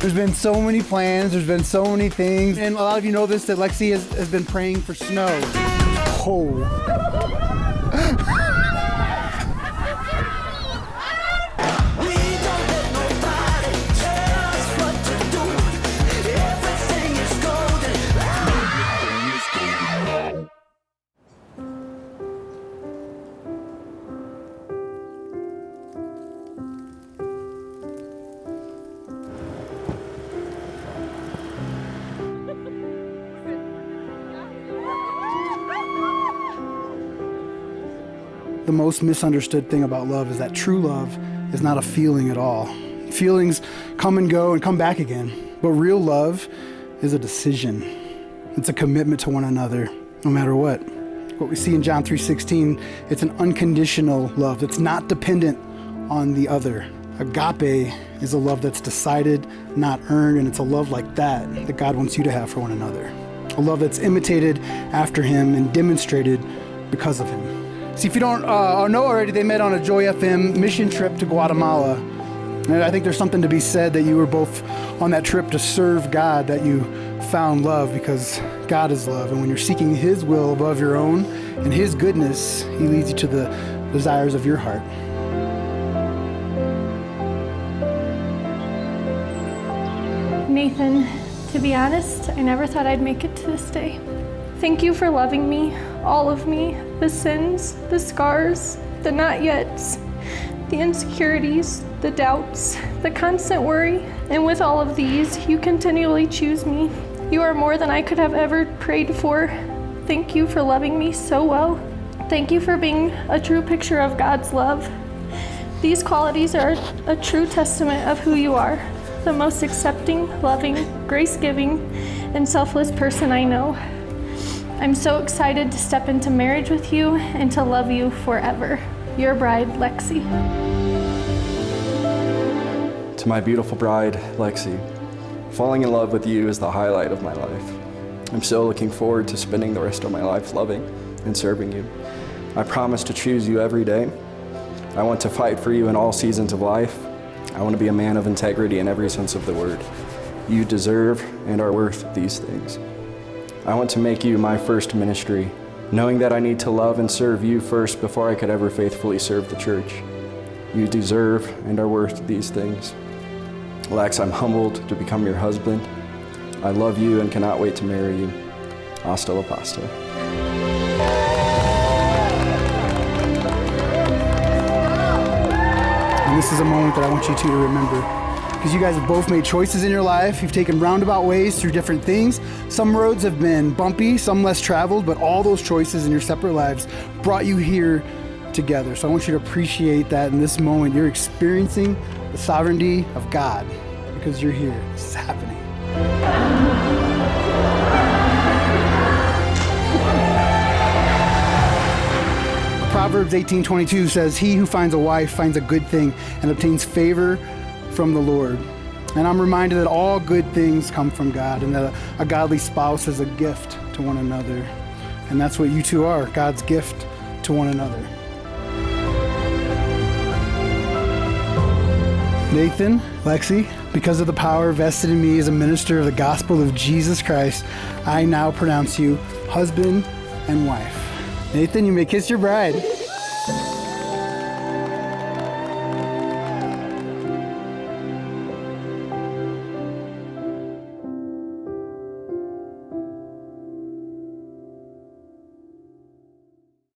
There's been so many plans, there's been so many things, and a lot of you know this, that Lexie has been praying for snow. Oh. The most misunderstood thing about love is that true love is not a feeling at all. Feelings come and go and come back again. But real love is a decision. It's a commitment to one another, no matter what. What we see in John 3:16, it's an unconditional love that's not dependent on the other. Agape is a love that's decided, not earned, and it's a love like that God wants you to have for one another. A love that's imitated after him and demonstrated because of him. See, if you don't know already, they met on a Joy FM mission trip to Guatemala. And I think there's something to be said that you were both on that trip to serve God, that you found love because God is love. And when you're seeking his will above your own and his goodness, he leads you to the desires of your heart. Nathan, to be honest, I never thought I'd make it to this day. Thank you for loving me, all of me, the sins, the scars, the not yets, the insecurities, the doubts, the constant worry, and with all of these, you continually choose me. You are more than I could have ever prayed for. Thank you for loving me so well. Thank you for being a true picture of God's love. These qualities are a true testament of who you are, the most accepting, loving, grace-giving, and selfless person I know. I'm so excited to step into marriage with you and to love you forever. Your bride, Lexie. To my beautiful bride, Lexie, falling in love with you is the highlight of my life. I'm so looking forward to spending the rest of my life loving and serving you. I promise to choose you every day. I want to fight for you in all seasons of life. I want to be a man of integrity in every sense of the word. You deserve and are worth these things. I want to make you my first ministry, knowing that I need to love and serve you first before I could ever faithfully serve the church. You deserve and are worth these things. Lex, I'm humbled to become your husband. I love you and cannot wait to marry you. Hasta la pasta. And this is a moment that I want you two to remember, because you guys have both made choices in your life. You've taken roundabout ways through different things. Some roads have been bumpy, some less traveled, but all those choices in your separate lives brought you here together. So I want you to appreciate that in this moment. You're experiencing the sovereignty of God because you're here. This is happening. Proverbs 18:22 says, "He who finds a wife finds a good thing and obtains favor from the Lord." And I'm reminded that all good things come from God and that a godly spouse is a gift to one another. And that's what you two are, God's gift to one another. Nathan, Lexie, because of the power vested in me as a minister of the gospel of Jesus Christ, I now pronounce you husband and wife. Nathan, you may kiss your bride.